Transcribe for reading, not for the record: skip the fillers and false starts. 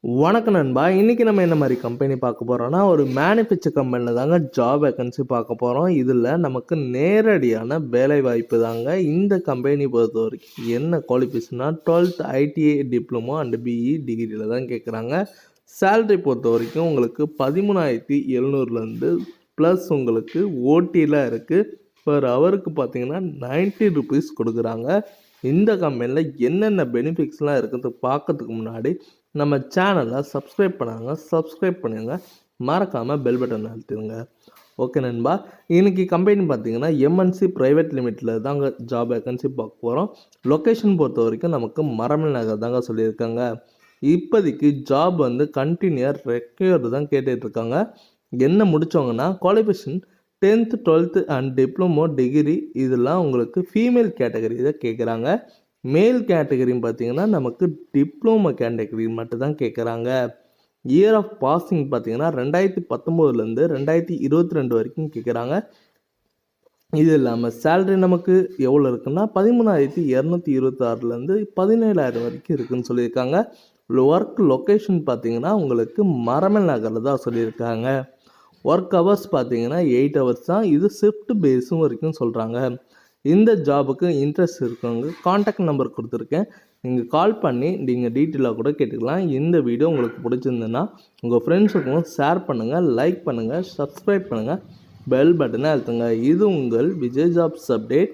வணக்கம் நண்பா. இன்றைக்கி நம்ம என்ன மாதிரி கம்பெனி பார்க்க போகிறோம்னா, ஒரு மேனுஃபேக்சர் கம்பெனியில் தாங்க ஜாப் வேக்கன்சி பார்க்க போகிறோம். இதில் நமக்கு நேரடியான வேலைவாய்ப்பு தாங்க. இந்த கம்பெனி பொறுத்த வரைக்கும் என்ன குவாலிஃபிகேஷன்னா 12th ITI diploma and BE டிகிரியில் தான் கேட்குறாங்க. சேலரி பொறுத்த வரைக்கும் உங்களுக்கு 13,700லேருந்து ப்ளஸ் உங்களுக்கு ஓடிலாம் இருக்குது. பர் ஹவருக்கு பார்த்தீங்கன்னா 90 ருபீஸ் கொடுக்குறாங்க. இந்த கம்பெனியில் என்னென்ன பெனிஃபிட்ஸ்லாம் இருக்குது பார்க்கறதுக்கு முன்னாடி நம்ம சேனலை சப்ஸ்கிரைப் பண்ணுங்க, மறக்காமல் பெல் பட்டன் அழுத்திடுங்க. ஓகே நண்பா, இன்றைக்கி கம்பெனி பார்த்தீங்கன்னா எம்என்சி ப்ரைவேட் லிமிட்டில் தாங்க ஜாப் வேக்கன்சி பார்க்க போகிறோம். லொக்கேஷன் பொறுத்த வரைக்கும் நமக்கு மரமல் நகர் தாங்க சொல்லியிருக்காங்க. இப்போதைக்கு ஜாப் வந்து கண்டினியூர் ரெக்யூர் தான் கேட்டுட்ருக்காங்க. என்ன முடித்தவங்கன்னா qualification 10th 12th and diploma degree, இதெல்லாம் உங்களுக்கு ஃபீமேல் கேட்டகரி தான் கேட்குறாங்க. மேல் கேட்டகரின்னு பார்த்தீங்கன்னா நமக்கு டிப்ளமோ கேட்டகரி மட்டும்தான் கேட்குறாங்க. இயர் ஆஃப் பாசிங் பார்த்தீங்கன்னா 2019லேருந்து 2022 வரைக்கும் கேட்குறாங்க. இது இல்லாமல் சேலரி நமக்கு எவ்வளோ இருக்குன்னா 13,226லேருந்து 17,000 வரைக்கும் இருக்குதுன்னு சொல்லியிருக்காங்க. ஒர்க் லொக்கேஷன் பார்த்தீங்கன்னா உங்களுக்கு மரமல் நகரில் தான் சொல்லியிருக்காங்க. ஒர்க் ஹவர்ஸ் பார்த்தீங்கன்னா 8 ஹவர்ஸ் தான். இது ஷிஃப்ட் பேஸும் வரைக்கும் சொல்கிறாங்க. இந்த ஜாபுக்கு இன்ட்ரெஸ்ட் இருக்கவங்க காண்டாக்ட் நம்பர் கொடுத்துருக்கேன், நீங்கள் கால் பண்ணி நீங்கள் டீட்டெயிலாக கூட கேட்டுக்கலாம். இந்த வீடியோ உங்களுக்கு பிடிச்சிருந்துன்னா உங்கள் ஃப்ரெண்ட்ஸுக்கும் ஷேர் பண்ணுங்கள், லைக் பண்ணுங்கள், சப்ஸ்கிரைப் பண்ணுங்கள், பெல் பட்டனை அழுத்துங்க. இது உங்கள் விஜய் ஜாப்ஸ் அப்டேட்.